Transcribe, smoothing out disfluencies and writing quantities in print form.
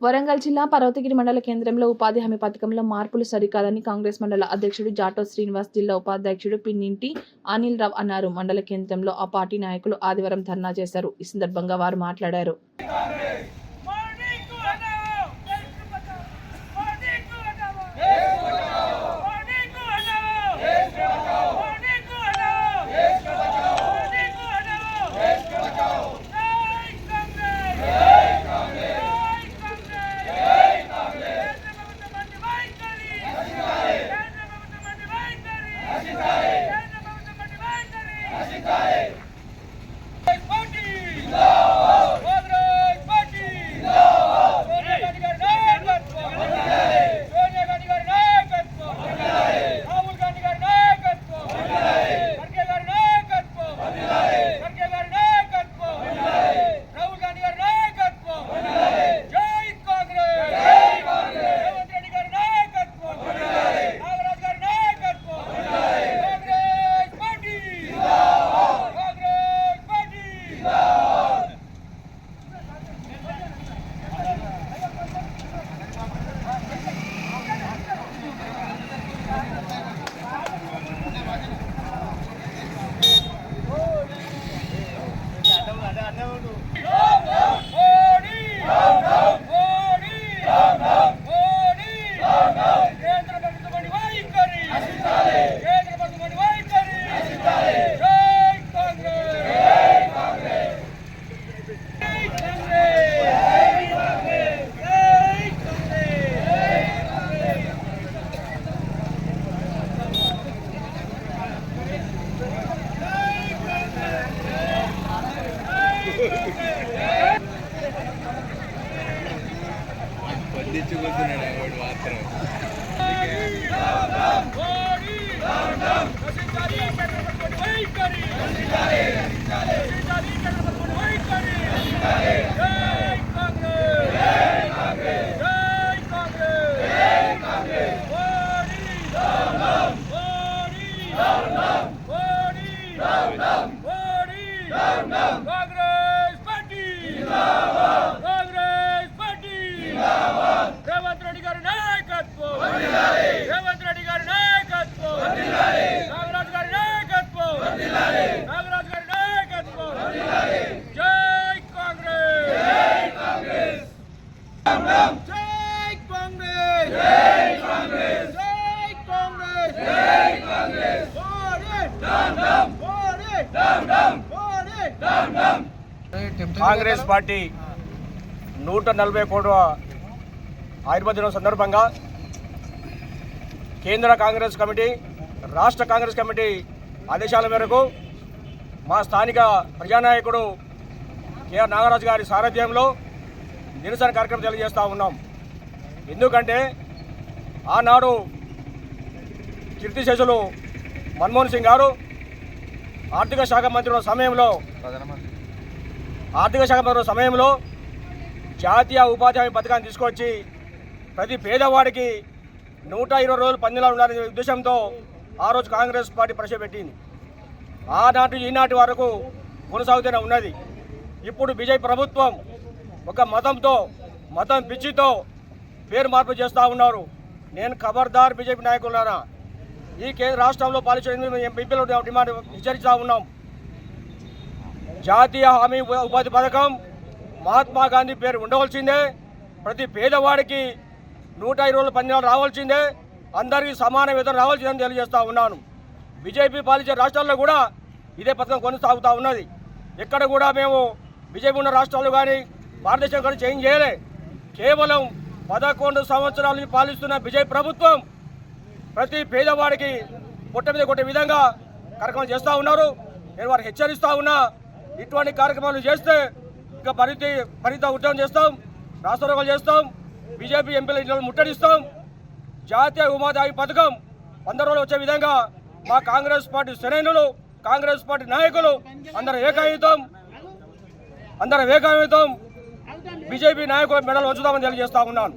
వరంగల్ జిల్లా పర్వతగిరి మండల కేంద్రంలో ఉపాధి హామీ పథకంలో మార్పులు సరికాదని కాంగ్రెస్ మండల అధ్యక్షుడు జాటో శ్రీనివాస్, జిల్లా ఉపాధ్యక్షుడు పిన్నింటి అనిల్ రావు అన్నారు. మండల కేంద్రంలో ఆ పార్టీ నాయకులు ఆదివారం ధర్నా చేశారు. ఈ సందర్భంగా వారు మాట్లాడారు. కాంగ్రెస్ పార్టీ 140 కోట్ల ఆయుర్వేద దినం సందర్భంగా కేంద్ర కాంగ్రెస్ కమిటీ, రాష్ట్ర కాంగ్రెస్ కమిటీ ఆదేశాల మేరకు మా స్థానిక ప్రజానాయకుడు కేఆర్ నాగరాజు గారి సారథ్యంలో నిరసన కార్యక్రమం తెలియజేస్తూ ఉన్నాం. ఎందుకంటే ఆనాడు కీర్తిశేషులు మన్మోహన్ సింగ్ గారు ఆర్థిక శాఖ మంత్రి సమయంలో జాతీయ ఉపాధి హామీ పథకాన్ని తీసుకొచ్చి ప్రతి పేదవాడికి 120 రోజులు పనిదినాలు ఉండాలనే ఉద్దేశంతో ఆ రోజు కాంగ్రెస్ పార్టీ ప్రవేశపెట్టింది. ఆనాటి ఈనాటి వరకు కొనసాగుతూనే ఉన్నది. ఇప్పుడు బీజేపీ ప్రభుత్వం ఒక మతం పిచ్చితో పేరు మార్పు చేస్తూ ఉన్నారు. నేను ఖబర్దార్ బీజేపీ నాయకులారా, ఈ రాష్ట్రంలో పాలించిన ఎంపీలు డిమాండ్ హెచ్చరిస్తూ ఉన్నాం. జాతీయ హామీ ఉపాధి పథకం మహాత్మా గాంధీ పేరు ఉండవలసిందే. ప్రతి పేదవాడికి 120 రోజుల పనిదినాలు రావాల్సిందే. అందరికీ సమాన వేతనం రావాల్సిందని తెలియజేస్తూ ఉన్నాను. బీజేపీ పాలించే రాష్ట్రాల్లో కూడా ఇదే పథకం కొనసాగుతూ ఉన్నది. ఎక్కడ కూడా మేము బీజేపీ ఉన్న రాష్ట్రాలు కానీ భారతదేశం కానీ చేంజ్ చేయలే. కేవలం 11 సంవత్సరాల నుంచి పాలిస్తున్న బీజేపీ ప్రభుత్వం ప్రతి పేదవాడికి పొట్ట మీద కొట్టే విధంగా కార్యక్రమాలు చేస్తూ ఉన్నారు. నేను వారికి హెచ్చరిస్తూ ఉన్నా, ఇటువంటి కార్యక్రమాలు చేస్తే ఇంకా పరిత ఉద్యమం చేస్తాం, రాష్ట్రోగాలు చేస్తాం, బీజేపీ ఎంపీల ఇళ్లను ముట్టడిస్తాం. జాతీయ ఉపాధి హామీ పథకం 100 రోజులు వచ్చే విధంగా మా కాంగ్రెస్ పార్టీ శ్రేణులు, కాంగ్రెస్ పార్టీ నాయకులు అందరూ ఏకాయుతం బీజేపీ నాయకుల మెడలు వచ్చుదామని తెలియజేస్తా ఉన్నాను.